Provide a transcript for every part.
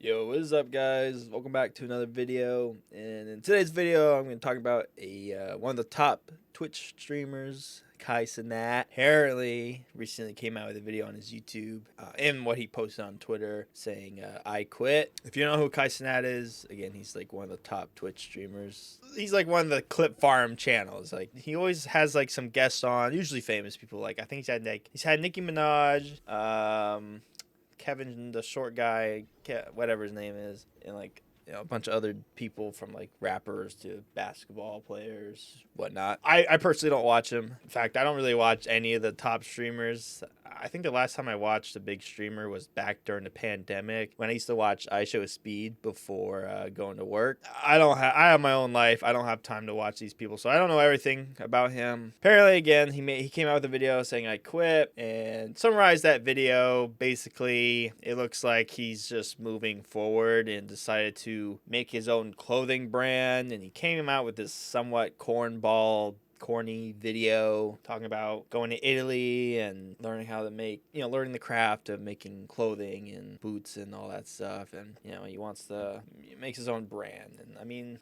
Yo, what is up, guys? Welcome back to another video. And in today's video, I'm going to talk about one of the top Twitch streamers, Cenat. Apparently, recently came out with a video on his YouTube and what he posted on Twitter saying, "I quit." If you don't know who Cenat is, again, he's like one of the top Twitch streamers. He's like one of the Clip Farm channels. Like he always has like some guests on, usually famous people. Like I think he's had Nicki Minaj, Kevin, the short guy, whatever his name is, and like a bunch of other people from like rappers to basketball players, whatnot. I personally don't watch him. In fact, I don't really watch any of the top streamers. I think the last time I watched a big streamer was back during the pandemic when I used to watch iShowSpeed before going to work. I have my own life. I don't have time to watch these people, so I don't know everything about him. Apparently, again, he came out with a video saying I quit and summarized that video. Basically, it looks like he's just moving forward and decided to make his own clothing brand, and he came out with this somewhat corny video talking about going to Italy and learning how to make, learning the craft of making clothing and boots and all that stuff. And, he makes his own brand. And I mean,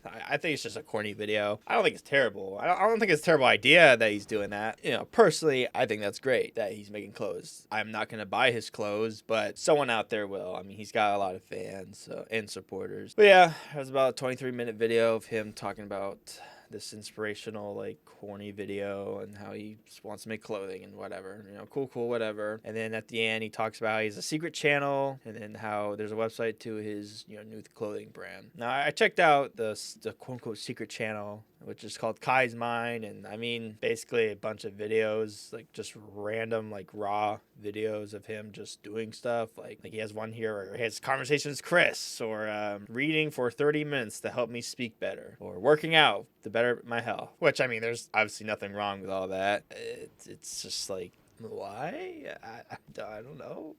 I think it's just a corny video. I don't think it's terrible. I don't think it's a terrible idea that he's doing that. Personally, I think that's great that he's making clothes. I'm not going to buy his clothes, but someone out there will. I mean, he's got a lot of fans and supporters. But yeah, it was about a 23-minute video of him talking about this inspirational, like, corny video and how he just wants to make clothing and whatever, cool, whatever. And then at the end, he talks about he has a secret channel and then how there's a website to his, new clothing brand. Now, I checked out the quote unquote secret channel, which is called Kai's Mind. And I mean, basically a bunch of videos, like just random, like raw videos of him just doing stuff. Like he has one here where he has conversations with Chris, or reading for 30 minutes to help me speak better, or working out to better my health. Which, I mean, there's obviously nothing wrong with all that. It's just like, why? I don't know.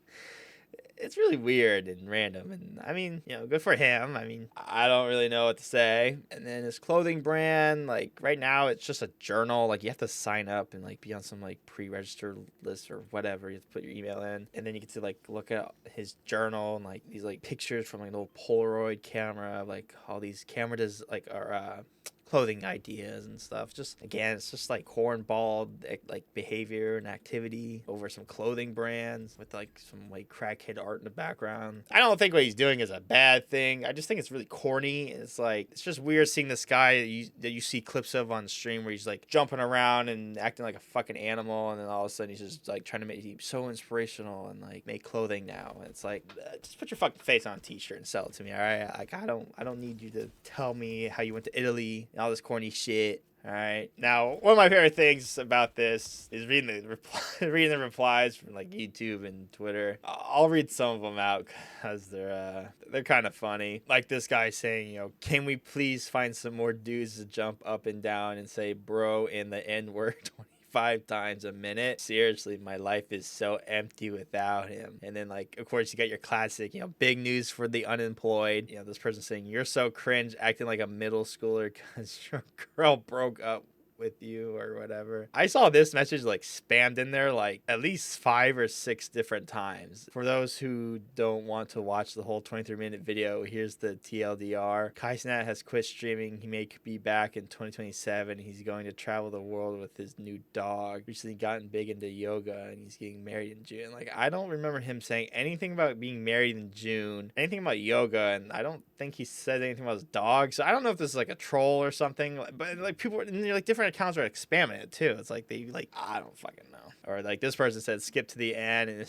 It's really weird and random, and I mean, good for him. I mean, I don't really know what to say. And then his clothing brand, like right now, it's just a journal. Like you have to sign up and like be on some like pre-registered list or whatever. You have to put your email in, and then you get to like look at his journal and like these like pictures from like an old Polaroid camera, like all these cameras like are clothing ideas and stuff. Just again, it's just like cornball like behavior and activity over some clothing brands with like some like crackhead art in the background. I don't think what he's doing is a bad thing. I just think it's really corny. It's like, it's just weird seeing this guy that you see clips of on stream where he's like jumping around and acting like a fucking animal, and then all of a sudden he's just like trying to make him so inspirational and like make clothing now. And it's like, just put your fucking face on a t-shirt and sell it to me, all right? Like I don't need you to tell me how you went to Italy and all this corny shit. All right. Now, one of my favorite things about this is reading the replies from like YouTube and Twitter. I'll read some of them out because they're kind of funny. Like this guy saying, can we please find some more dudes to jump up and down and say bro and the N-word 5 times a minute? Seriously, my life is so empty without him. And then, like, of course, you got your classic, big news for the unemployed. This person saying, you're so cringe, acting like a middle schooler because your girl broke up with you or whatever. I saw this message like spammed in there like at least 5 or 6 different times. For those who don't want to watch the whole 23-minute video, here's the TLDR. Cenat has quit streaming. He may be back in 2027. He's going to travel the world with his new dog. Recently gotten big into yoga and he's getting married in June. Like, I don't remember him saying anything about being married in June, anything about yoga, and I don't think he said anything about his dog. So I don't know if this is like a troll or something, but like people, and like different accounts are like spamming it too. It's like they like, I don't fucking know. Or like this person said skip to the end, and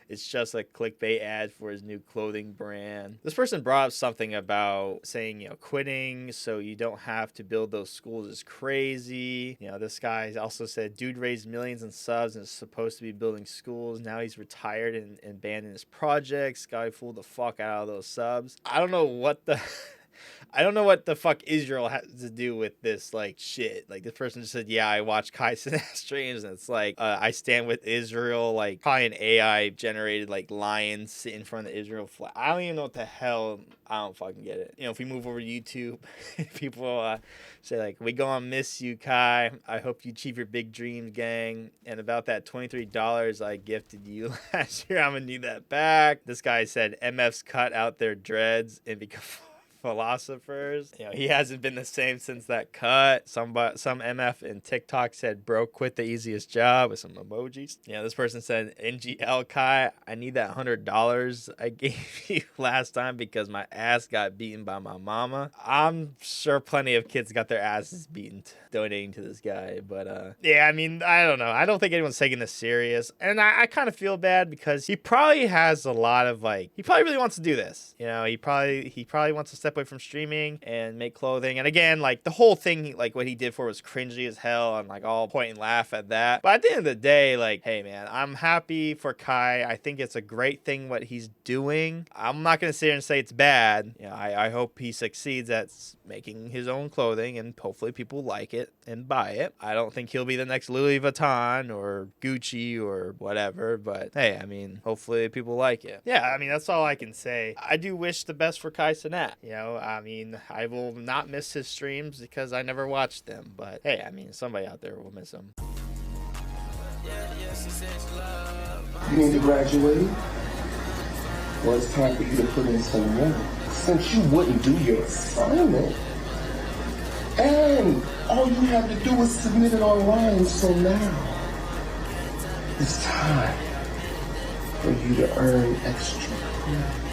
it's just a clickbait ad for his new clothing brand. This person brought up something about saying, quitting so you don't have to build those schools is crazy. This guy also said, dude raised millions in subs and is supposed to be building schools. Now he's retired and abandoning his projects. Guy fooled the fuck out of those subs. I don't know what the I don't know what the fuck Israel has to do with this, like, shit. Like, this person just said, yeah, I watch Kai Cenat streams, and it's like, I stand with Israel, like, probably an AI generated, like, lion sit in front of the Israel flag. I don't even know what the hell. I don't fucking get it. You know, if we move over to YouTube, people say, like, we gonna miss you, Kai. I hope you achieve your big dreams, gang. And about that $23 I gifted you last year, I'm gonna need that back. This guy said MF's cut out their dreads and become philosophers. You know, he hasn't been the same since that cut. Some MF in TikTok said, bro, quit the easiest job, with some emojis. Yeah, this person said, NGL Kai, I need that $100 I gave you last time because my ass got beaten by my mama. I'm sure plenty of kids got their asses beaten donating to this guy, but yeah, I mean, I don't know. I don't think anyone's taking this serious, and I kind of feel bad because he probably has a lot of, like, he probably really wants to do this. You know, he probably wants to step away from streaming and make clothing. And again, like, the whole thing, like, what he did for was cringy as hell, and like all point and laugh at that. But at the end of the day, like, hey man, I'm happy for Kai. I think it's a great thing what he's doing. I'm not gonna sit here and say it's bad. You know, I hope he succeeds at making his own clothing, and hopefully people like it and buy it. I don't think he'll be the next Louis Vuitton or Gucci or whatever, but hey, I mean, hopefully people like it. Yeah, I mean, that's all I can say. I do wish the best for Kai Cenat. You know, I mean, I will not miss his streams because I never watched them, but hey, I mean, somebody out there will miss him. You need to graduate? Well, it's time for you to put in some work, since you wouldn't do your assignment. And all you have to do is submit it online, so now it's time for you to earn extra credit.